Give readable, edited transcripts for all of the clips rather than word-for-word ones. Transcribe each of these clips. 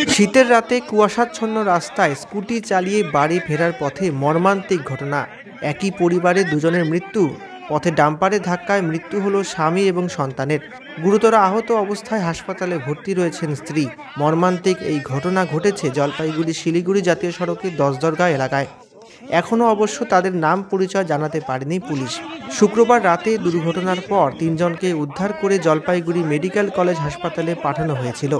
শীতের রাতে কুয়াশাচ্ছন্ন রাস্তায় স্কুটি চালিয়ে বাড়ি ফেরার পথে মর্মান্তিক ঘটনা। একই পরিবারে দুজনের মৃত্যু। পথে ডাম্পারের ধাক্কায় মৃত্যু হলো স্বামী এবং সন্তানের। গুরুতর আহত অবস্থায় হাসপাতালে ভর্তি রয়েছেন স্ত্রী। মর্মান্তিক এই ঘটনা ঘটেছে জলপাইগুড়ি শিলিগুড়ি জাতীয় সড়কের দশদরগা এলাকায়। এখনও অবশ্য তাদের নাম পরিচয় জানাতে পারেনি পুলিশ। শুক্রবার রাতে দুর্ঘটনার পর তিনজনকে উদ্ধার করে জলপাইগুড়ি মেডিকেল কলেজ হাসপাতালে পাঠানো হয়েছিল।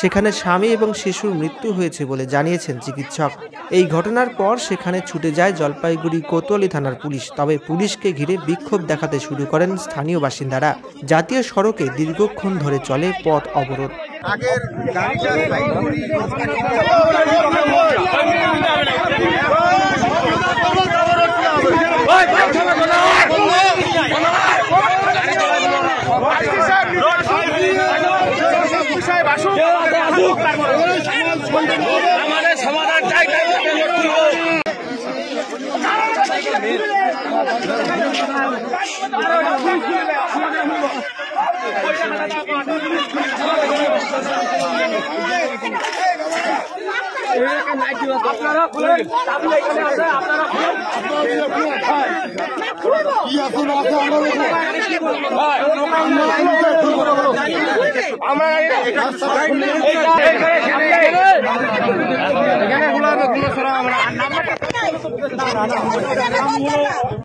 সেখানে স্বামী এবং শিশুর মৃত্যু হয়েছে বলে জানিয়েছেন চিকিৎসক। এই ঘটনার পর সেখানে ছুটে যায় জলপাইগুড়ি কোতোয়ালি থানার পুলিশ। তবে পুলিশকে ঘিরে বিক্ষোভ দেখাতে শুরু করেন স্থানীয় বাসিন্দারা। জাতীয় সড়কে দীর্ঘক্ষণ ধরে চলে পথ অবরোধ। আমাদের সমাধান চাই। আমরা